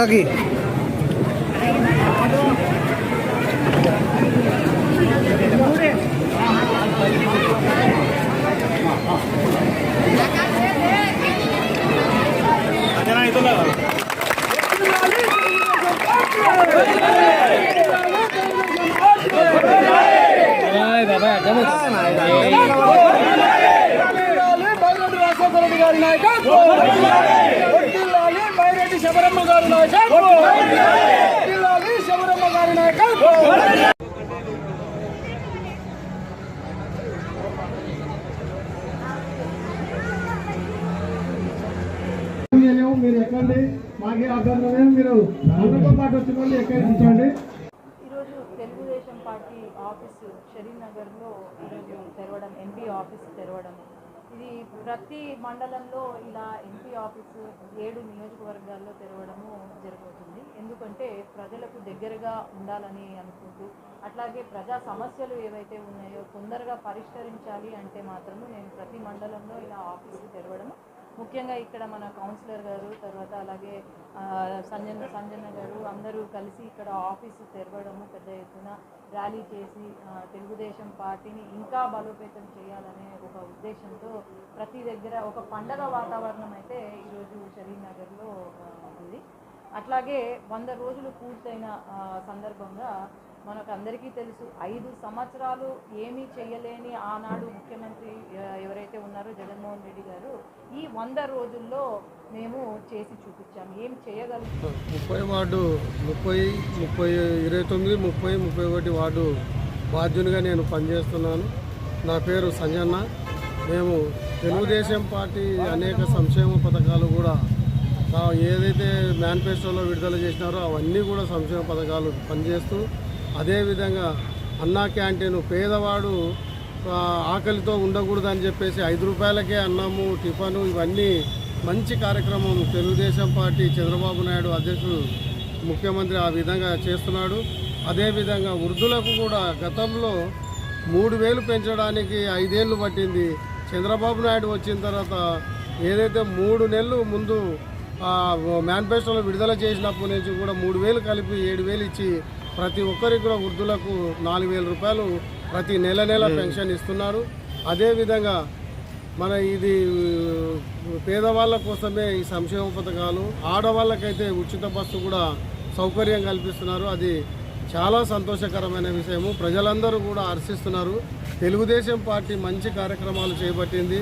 పక్కకి మీరు ఎక్కండి, మాకే అభ్యర్థన మీరు అందరితో పాటు వచ్చిన వాళ్ళు ఎక్కించండి. ఈరోజు తెలుగుదేశం పార్టీ ఆఫీసు షరీన్ నగర్లో ఈరోజు తెరవడం, ఎంపీ ఆఫీసు తెరవడం, ఇది ప్రతి మండలంలో ఇలా ఎంపీ ఆఫీసు 7 నియోజకవర్గాల్లో తెరవడము జరుగుతుంది. ఎందుకంటే ప్రజలకు దగ్గరగా ఉండాలని అనుకుంటూ, అట్లాగే ప్రజా సమస్యలు ఏవైతే ఉన్నాయో తొందరగా పరిష్కరించాలి అంటే మాత్రము నేను ప్రతి మండలంలో ఇలా ఆఫీసు తెరవడము, ముఖ్యంగా ఇక్కడ మన కౌన్సిలర్ గారు, తర్వాత అలాగే సంజన్న గారు అందరూ కలిసి ఇక్కడ ఆఫీసు తెరవడము, పెద్ద ఎత్తున ర్యాలీ చేసి తెలుగుదేశం పార్టీని ఇంకా బలోపేతం చేయాలనే ఒక ఉద్దేశంతో ప్రతి దగ్గర ఒక పండగ వాతావరణం అయితే ఈరోజు షరీన్ నగర్లో ఉంది. అట్లాగే 100 రోజులు పూర్తయిన సందర్భంగా మనకు అందరికీ తెలుసు, 5 సంవత్సరాలు ఏమీ చేయలేని ఆనాడు ముఖ్యమంత్రి ఎవరైతే ఉన్నారో జగన్మోహన్ రెడ్డి గారు ఈ 100 రోజుల్లో మేము చేసి చూపించాము, ఏం చేయగలుగుతాం. 30 వార్డు 29, 30, 31 వార్డు బాధ్యునిగా నేను పనిచేస్తున్నాను. నా పేరు సంజన్న. మేము తెలుగుదేశం పార్టీ అనేక సంక్షేమ పథకాలు కూడా ఏదైతే మేనిఫెస్టోలో విడుదల చేసినారో అవన్నీ కూడా సంక్షేమ పథకాలు పనిచేస్తూ, అదేవిధంగా అన్నా క్యాంటీన్ పేదవాడు ఆకలితో ఉండకూడదని చెప్పేసి 5 రూపాయలకే అన్నము, టిఫను, ఇవన్నీ మంచి కార్యక్రమం తెలుగుదేశం పార్టీ చంద్రబాబు నాయుడు అధ్యక్షుడు ముఖ్యమంత్రి ఆ విధంగా చేస్తున్నాడు. అదేవిధంగా వృద్ధులకు కూడా గతంలో 3000 పెంచడానికి 5 ఏళ్ళు పట్టింది. చంద్రబాబు నాయుడు వచ్చిన తర్వాత ఏదైతే 3 నెలలు ముందు మేనిఫెస్టోలో విడుదల చేసినప్పటి నుంచి కూడా 3000 కలిపి 7000 ఇచ్చి ప్రతి ఒక్కరికి కూడా వృద్ధులకు 4000 రూపాయలు ప్రతి నెల పెన్షన్ ఇస్తున్నారు. అదేవిధంగా మన ఇది పేదవాళ్ళ కోసమే ఈ సంక్షేమ పథకాలు, ఆడవాళ్ళకైతే ఉచిత బస్సు కూడా సౌకర్యం కల్పిస్తున్నారు. అది చాలా సంతోషకరమైన విషయము. ప్రజలందరూ కూడా హర్షిస్తున్నారు. తెలుగుదేశం పార్టీ మంచి కార్యక్రమాలు చేపట్టింది.